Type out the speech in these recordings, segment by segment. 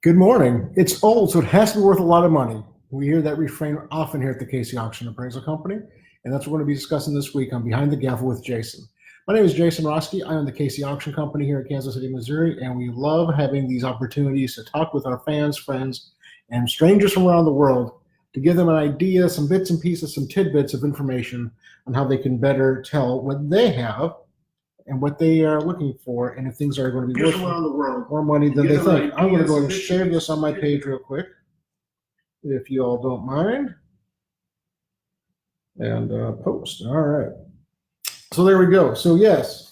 Good morning. It's old, so it has to be worth a lot of money. We hear that refrain often here at the Casey Auction Appraisal Company, and that's what we're going to be discussing this week on Behind the Gavel with Jason. My name is Jason Roski. I own the Casey Auction Company here in Kansas City, Missouri, and we love having these opportunities to talk with our fans, friends, and strangers from around the world to give them an idea, some bits and pieces, some tidbits of information on how they can better tell what they have and what they are looking for, and if things are going to be worth around the world. more money than they think. I'm going to go ahead and Ideas, share this on my page real quick, if you all don't mind, and post. All right. So there we go. So yes,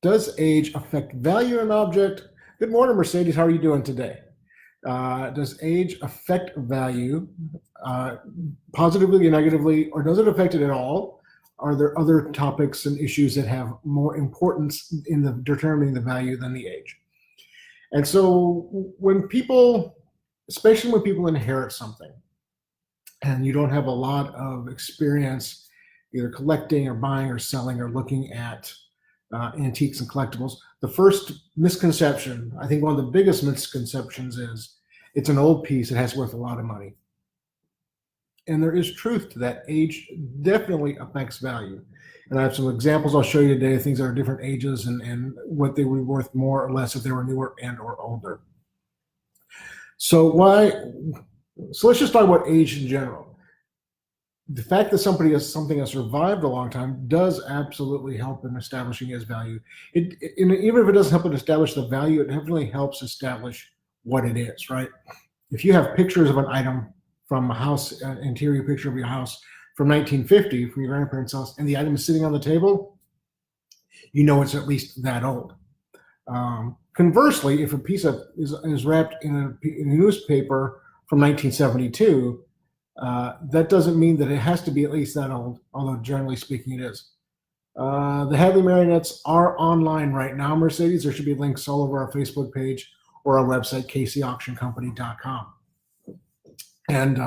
does age affect value in an object? Good morning, Mercedes. How are you doing today? Does age affect value positively or negatively, or does it affect it at all? Are there other topics and issues that have more importance in determining the value than the age? And so when people, especially when people inherit something and you don't have a lot of experience either collecting or buying or selling or looking at antiques and collectibles, the first misconception, I think one of the biggest misconceptions, is it's an old piece, it has worth a lot of money. And there is truth to that. Age definitely affects value. And I have some examples I'll show you today, things that are different ages and what they would be worth more or less if they were newer and or older. So let's just talk about age in general. The fact that something has survived a long time does absolutely help in establishing its value. Even if it doesn't help it establish the value, it definitely helps establish what it is, right? If you have pictures of an item from a house, an interior picture of your house from 1950, from your grandparents' house, and the item is sitting on the table, you know it's at least that old. Conversely, if a piece is wrapped in a newspaper from 1972, that doesn't mean that it has to be at least that old, although generally speaking it is. The Hadley marionettes are online right now, Mercedes. There should be links all over our Facebook page or our website, caseyauctioncompany.com. And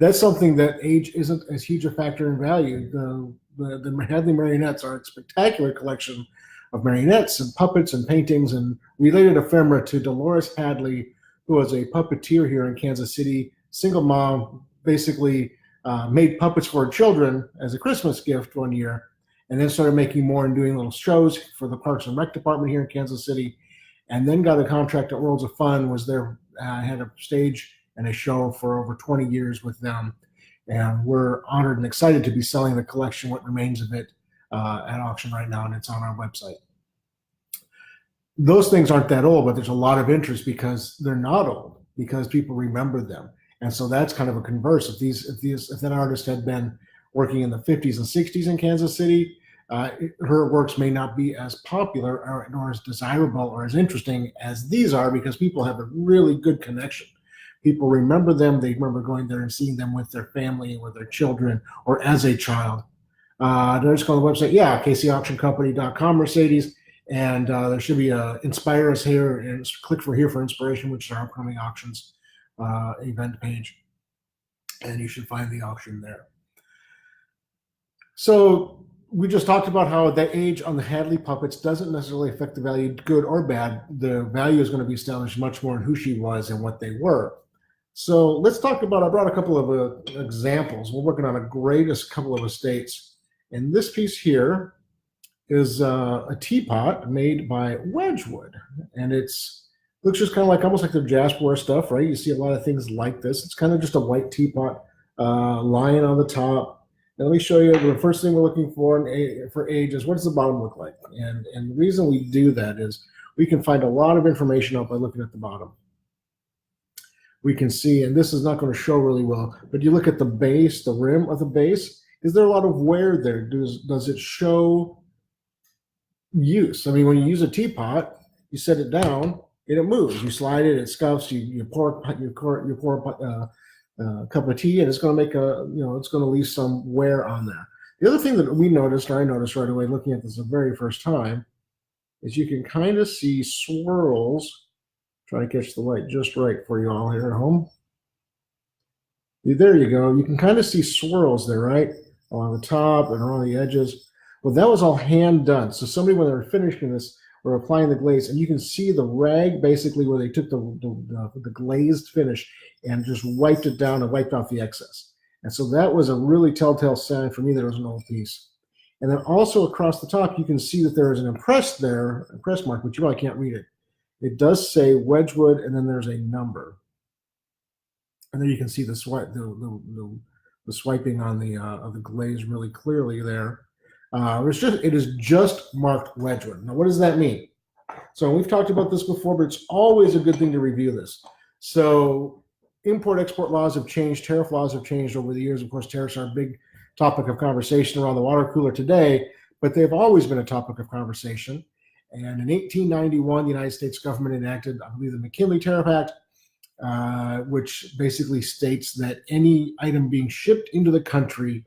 that's something that age isn't as huge a factor in value. The Hadley marionettes are a spectacular collection of marionettes and puppets and paintings and related ephemera to Dolores Hadley, who was a puppeteer here in Kansas City, single mom, basically made puppets for her children as a Christmas gift one year, and then started making more and doing little shows for the Parks and Rec department here in Kansas City, and then got a contract at Worlds of Fun, was there, had a stage and a show for over 20 years with them. And we're honored and excited to be selling the collection, what remains of it, at auction right now, and it's on our website. Those things aren't that old, but there's a lot of interest because they're not old, because people remember them. And so that's kind of a converse. If that artist had been working in the 50s and 60s in Kansas City, her works may not be as popular nor as desirable or as interesting as these are, because people have a really good connection. People remember them. They remember going there and seeing them with their family or their children or as a child. Did I just go on the website? Yeah, caseyauctioncompany.com, Mercedes. And there should be a Inspire Us here and click for here for inspiration, which is our upcoming auctions event page. And you should find the auction there. So we just talked about how the age on the Hadley puppets doesn't necessarily affect the value, good or bad. The value is going to be established much more in who she was and what they were. So let's talk about, I brought a couple of examples. We're working on a couple of estates. And this piece here is a teapot made by Wedgwood. And looks just kind of like, almost like the Jasperware stuff, right? You see a lot of things like this. It's kind of just a white teapot lion on the top. And let me show you the first thing we're looking for age is, what does the bottom look like? And the reason we do that is we can find a lot of information out by looking at the bottom. We can see, and this is not going to show really well, but you look at the base, the rim of the base, is there a lot of wear there? Does it show use? I mean, when you use a teapot, you set it down and it moves. You slide it, it scuffs. You pour a cup of tea, and it's going to make it's going to leave some wear on there. The other thing that I noticed right away looking at this the very first time, is you can kind of see swirls. Try to catch the light just right for you all here at home. There you go. You can kind of see swirls there, right? Along the top and around the edges. Well, that was all hand done. So somebody, when they were finishing this, or applying the glaze, and you can see the rag basically where they took the glazed finish and just wiped it down and wiped off the excess. And so that was a really telltale sign for me that it was an old piece. And then also across the top, you can see that there is an impress mark, but you probably can't read it. It does say Wedgwood, and then there's a number. And then you can see the swiping on the of the glaze really clearly there. It is just marked Wedgwood. Now, what does that mean? So we've talked about this before, but it's always a good thing to review this. So import-export laws have changed. Tariff laws have changed over the years. Of course, tariffs are a big topic of conversation around the water cooler today, but they've always been a topic of conversation. And in 1891, the United States government enacted, I believe, the McKinley Tariff Act, which basically states that any item being shipped into the country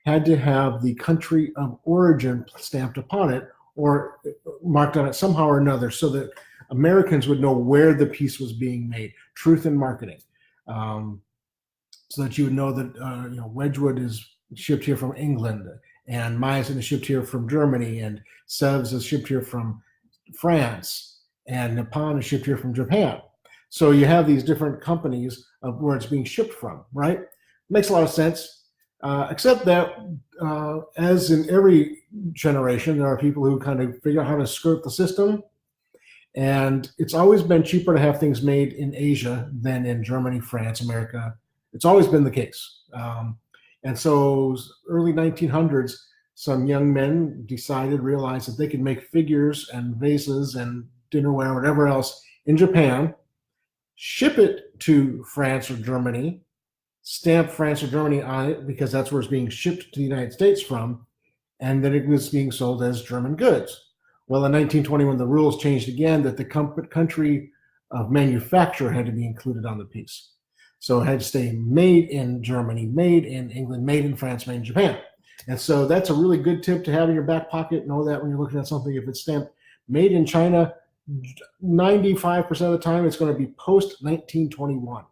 had to have the country of origin stamped upon it or marked on it somehow or another so that Americans would know where the piece was being made. Truth in marketing. So that you would know that Wedgwood is shipped here from England, and Meissen is shipped here from Germany, and Sevres is shipped here from France, and Nippon is shipped here from Japan. So you have these different companies of where it's being shipped from, right? Makes a lot of sense, except that as in every generation, there are people who kind of figure out how to skirt the system. And it's always been cheaper to have things made in Asia than in Germany, France, America. It's always been the case. And so early 1900s, some young men realized that they could make figures and vases and dinnerware, whatever else, in Japan, ship it to France or Germany, stamp France or Germany on it because that's where it's being shipped to the United States from, and then it was being sold as German goods. Well, in 1921, the rules changed again that the country of manufacture had to be included on the piece. So it had to stay made in Germany, made in England, made in France, made in Japan. And so that's a really good tip to have in your back pocket. Know that when you're looking at something, if it's stamped made in China, 95% of the time it's going to be post 1921.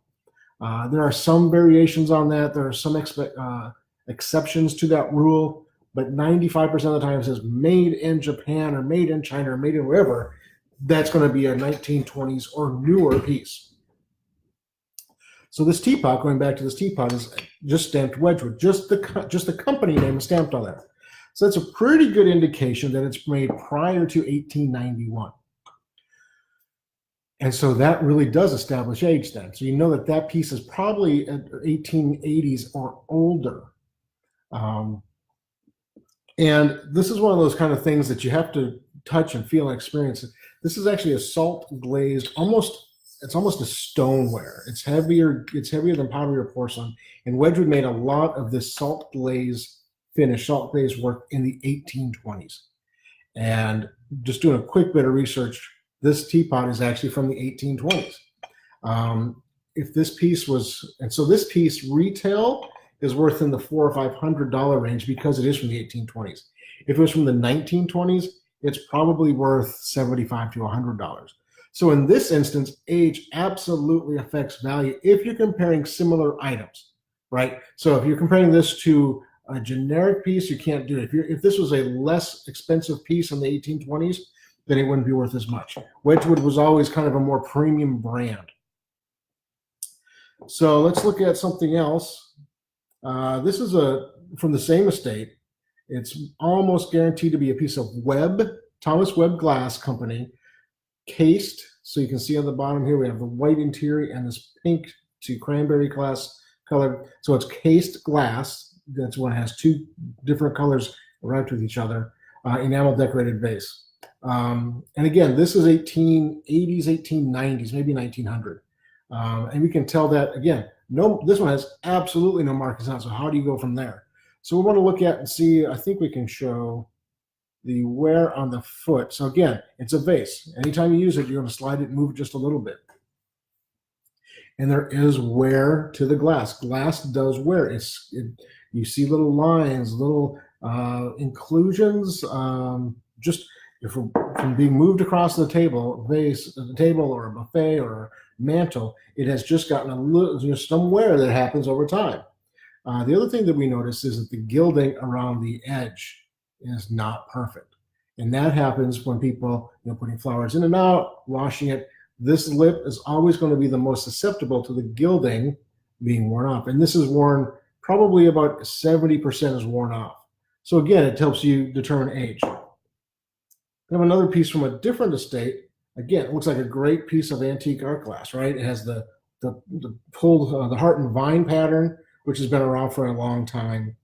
There are some variations on that. There are some exceptions to that rule, but 95% of the time it says made in Japan or made in China or made in wherever. That's going to be a 1920s or newer piece. So this teapot, going back to this teapot, is just stamped Wedgwood. Just the company name is stamped on there. So that's a pretty good indication that it's made prior to 1891. And so that really does establish age then. So you know that that piece is probably 1880s or older. And this is one of those kind of things that you have to touch and feel and experience. This is actually a salt glazed, it's almost a stoneware. It's heavier than pottery or porcelain. And Wedgwood made a lot of this salt glaze finish, salt glaze work in the 1820s. And just doing a quick bit of research, this teapot is actually from the 1820s. If this piece was, and so this piece retail is worth in the $400 or $500 range because it is from the 1820s. If it was from the 1920s, it's probably worth $75 to $100. So in this instance, age absolutely affects value if you're comparing similar items, right? So if you're comparing this to a generic piece, you can't do it. If this was a less expensive piece in the 1820s, then it wouldn't be worth as much. Wedgwood was always kind of a more premium brand. So let's look at something else. This is from the same estate. It's almost guaranteed to be a piece of Thomas Webb Glass Company, cased. So you can see on the bottom here, we have the white interior and this pink to cranberry glass color. So it's cased glass. That's one has two different colors wrapped with each other, enamel decorated vase. And again, this is 1880s, 1890s, maybe 1900. And we can tell that, again, this one has absolutely no markings on it. So how do you go from there? So we want to look at and see, I think we can show the wear on the foot. So again, it's a vase. Anytime you use it, you're going to slide it and move it just a little bit. And there is wear to the glass. Glass does wear. You see little lines, little inclusions, just from being moved across the table, or a buffet or a mantle. It has just gotten there's some wear that happens over time. The other thing that we notice is that the gilding around the edge is not perfect. And that happens when people, putting flowers in and out, washing it. This lip is always going to be the most susceptible to the gilding being worn off. And this is worn, probably about 70% is worn off. So again, it helps you determine age. I have another piece from a different estate. Again, it looks like a great piece of antique art glass, right? It has the pulled the heart and vine pattern, which has been around for a long time.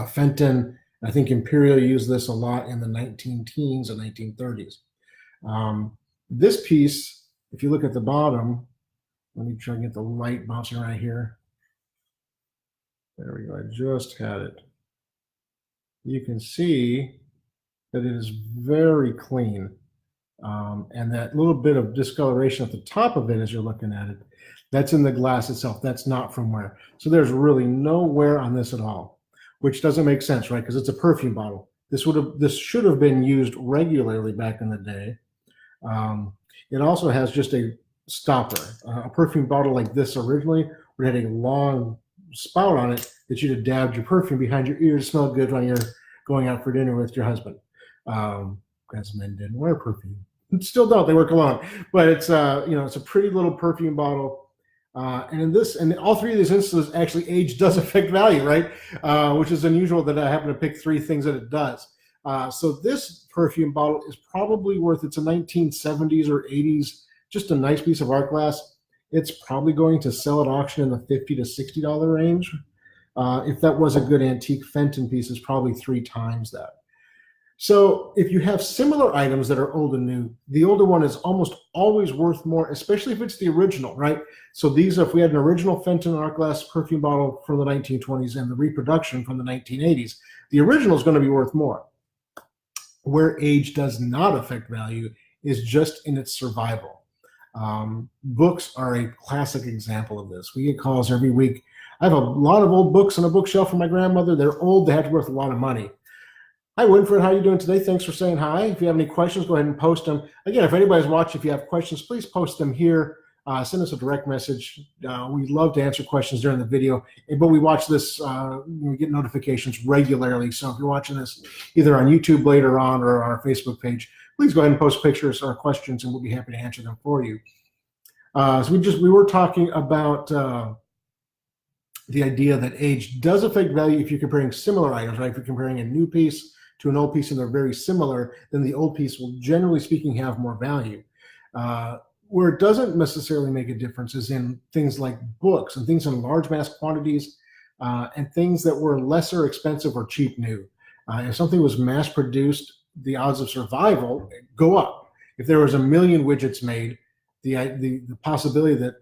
Fenton, I think Imperial used this a lot in the 19-teens and 1930s. This piece, if you look at the bottom, let me try and get the light bouncing right here. There we go. I just had it. You can see that it is very clean. And that little bit of discoloration at the top of it as you're looking at it, that's in the glass itself. That's not from wear. So there's really no wear on this at all, which doesn't make sense, right? Because it's a perfume bottle. This should have been used regularly back in the day. It also has just a stopper. A perfume bottle like this originally would have had a long spout on it that you'd have dabbed your perfume behind your ear to smell good when you're going out for dinner with your husband. Because men didn't wear perfume. Still don't. They work alone. But it's it's a pretty little perfume bottle. And all three of these instances, actually, age does affect value, right? Which is unusual that I happen to pick three things that it does. So this perfume bottle is probably worth, it's a 1970s or 80s, just a nice piece of art glass. It's probably going to sell at auction in the $50 to $60 range. If that was a good antique Fenton piece, it's probably 3 times that. So if you have similar items that are old and new, the older one is almost always worth more, especially if it's the original, right? So these, if we had an original Fenton art glass perfume bottle from the 1920s and the reproduction from the 1980s, the original is going to be worth more. Where age does not affect value is just in its survival. Books are a classic example of this. We get calls every week. I have a lot of old books on a bookshelf from my grandmother. They're old. They have to be worth a lot of money. Hi, Winfred. How are you doing today? Thanks for saying hi. If you have any questions, go ahead and post them. Again, if anybody's watching, if you have questions, please post them here. Send us a direct message. We love to answer questions during the video, but we watch this, we get notifications regularly. So if you're watching this either on YouTube later on or our Facebook page, please go ahead and post pictures or questions and we'll be happy to answer them for you. So we were talking about the idea that age does affect value if you're comparing similar items, right? If you're comparing a new piece to an old piece and they're very similar, then the old piece will, generally speaking, have more value. Where it doesn't necessarily make a difference is in things like books and things in large mass quantities and things that were lesser expensive or cheap new. If something was mass produced, the odds of survival go up. If there was 1 million widgets made, the possibility that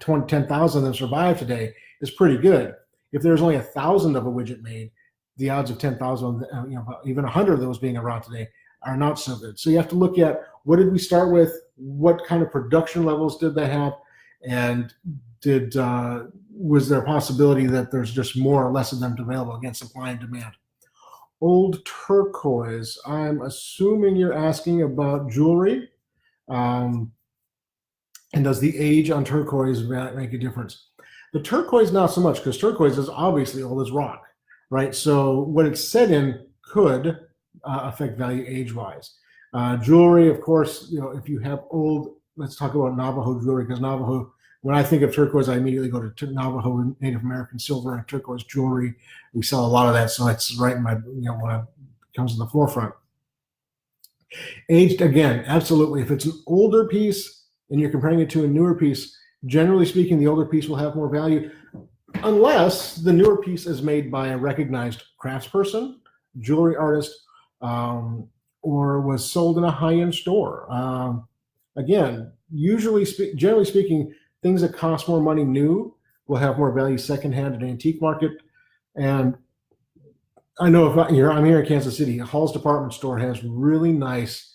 10,000 of them survive today is pretty good. If there's only 1,000 of a widget made, the odds of 10,000, even 100 of those being around today are not so good. So you have to look at, what did we start with? What kind of production levels did they have? And was there a possibility that there's just more or less of them available against supply and demand? Old turquoise. I'm assuming you're asking about jewelry. And does the age on turquoise make a difference? The turquoise, not so much, because turquoise is obviously old as rock, right? So what it's set in could affect value age-wise. Jewelry, of course, if you have old, let's talk about Navajo jewelry, because Navajo, when I think of turquoise, I immediately go to Navajo Native American silver and turquoise jewelry. We sell a lot of that, so it's right in my, when it comes to the forefront. Aged, again, absolutely. If it's an older piece and you're comparing it to a newer piece, generally speaking, the older piece will have more value, unless the newer piece is made by a recognized craftsperson, jewelry artist, or was sold in a high-end store. Again, generally speaking, things that cost more money new will have more value secondhand in an antique market. And I know I'm here in Kansas City, Hall's department store has really nice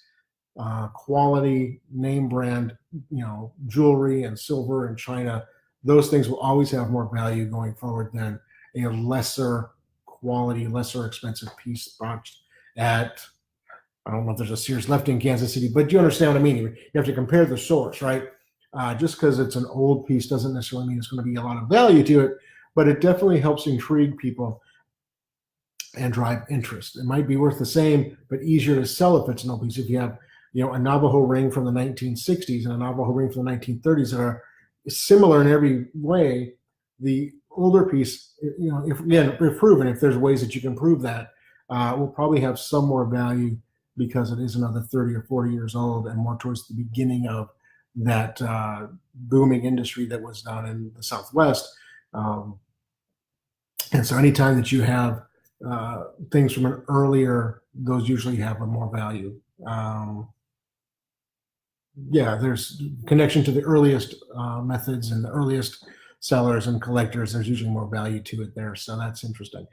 quality name brand, jewelry and silver and china. Those things will always have more value going forward than a lesser quality, lesser expensive piece bought at, I don't know if there's a Sears left in Kansas City, but you understand what I mean. You have to compare the source, right? Just because it's an old piece doesn't necessarily mean it's going to be a lot of value to it, but it definitely helps intrigue people. and drive interest. It might be worth the same, but easier to sell if it's an old piece. If you have, a Navajo ring from the 1960s and a Navajo ring from the 1930s that are similar in every way, the older piece, if proven, if there's ways that you can prove that, will probably have some more value because it is another 30 or 40 years old and more towards the beginning of that booming industry that was down in the Southwest. And so anytime that you have things from an earlier, those usually have a more value. There's connection to the earliest methods and the earliest sellers and collectors. There's usually more value to it there. So that's interesting.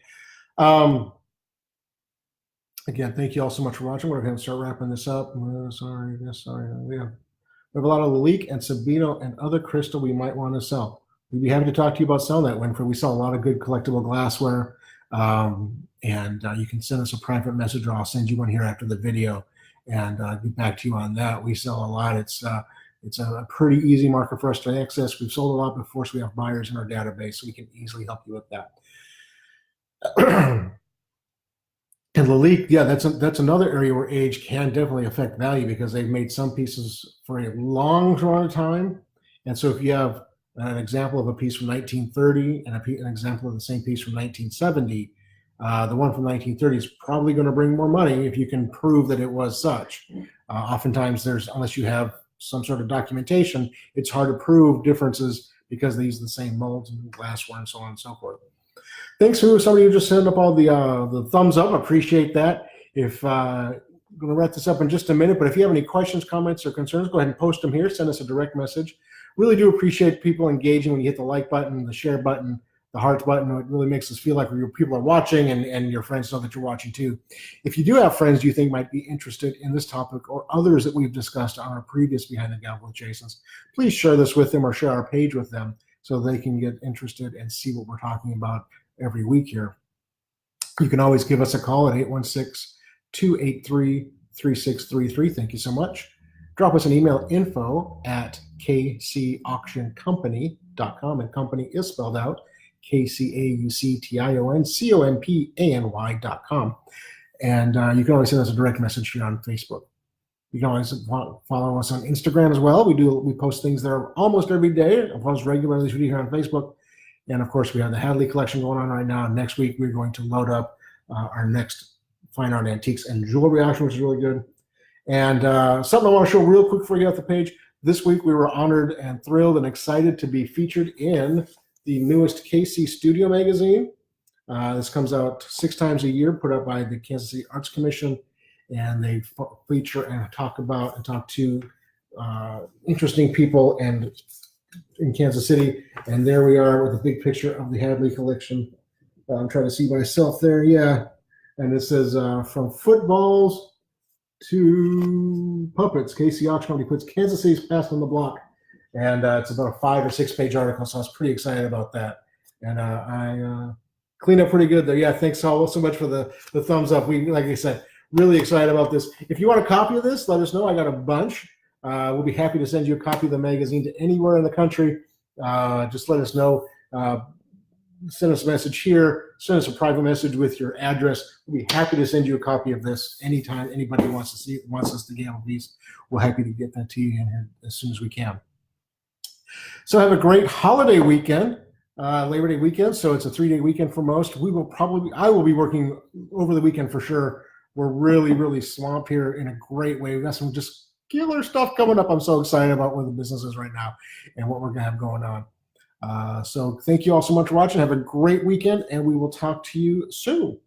Again, thank you all so much for watching. We're going to start wrapping this up. Sorry. We have a lot of Lalique and Sabino and other crystal we might want to sell. We'd be happy to talk to you about selling that, Winfrey. We sell a lot of good collectible glassware. And you can send us a private message, or I'll send you one here after the video and get back to you on that. We sell a lot. It's a pretty easy market for us to access. We've sold a lot before, so we have buyers in our database, so we can easily help you with that. And Lalique, that's another area where age can definitely affect value because they've made some pieces for a long time. And so if you have an example of a piece from 1930 and an example of the same piece from 1970, the one from 1930 is probably going to bring more money if you can prove that it was such. Oftentimes, unless you have some sort of documentation, it's hard to prove differences because they use the same molds and glassware and so on and so forth. Thanks to somebody who just sent up all the thumbs up. Appreciate that. I'm going to wrap this up in just a minute, but if you have any questions, comments, or concerns, go ahead and post them here. Send us a direct message. Really do appreciate people engaging when you hit the like button, the share button, the heart button. It really makes us feel like your people are watching and your friends know that you're watching too. If you do have friends you think might be interested in this topic or others that we've discussed on our previous Behind the Gavel with Jason's, please share this with them or share our page with them so they can get interested and see what we're talking about every week here. You can always give us a call at 816-283-3633. Thank you so much. Drop us an email, info@kcauctioncompany.com, and company is spelled out KCAUCTIONCOMPANY.com. And you can always send us a direct message here on Facebook. You can always follow us on Instagram as well. We post things there almost every day, as regularly as we do here on Facebook. And of course, we have the Hadley collection going on right now. Next week, we're going to load up our next fine art antiques and jewelry auction, which is really good. And something I want to show real quick before you get off the page. This week, we were honored and thrilled and excited to be featured in the newest KC Studio magazine. This comes out 6 times a year, put out by the Kansas City Arts Commission. And they feature and talk to interesting people in Kansas City. And there we are with a big picture of the Hadley collection. I'm trying to see myself there. Yeah. And it says from footballs to puppets, KC Auction Company puts Kansas City's past on the block. And it's about a 5 or 6 page article. So I was pretty excited about that. And I cleaned up pretty good there. Yeah. Thanks all so much for the thumbs up. We, like I said, really excited about this. If you want a copy of this, let us know. I got a bunch. We'll be happy to send you a copy of the magazine to anywhere in the country. Just let us know. Send us a message here. Send us a private message with your address. We'll be happy to send you a copy of this anytime anybody wants us to get these. We're happy to get that to you in here as soon as we can. So have a great holiday weekend, Labor Day weekend. So it's a 3-day weekend for most. I will be working over the weekend for sure. We're really, really swamped here in a great way. We've got some just killer stuff coming up. I'm so excited about where the business is right now and what we're going to have going on. So thank you all so much for watching. Have a great weekend, and we will talk to you soon.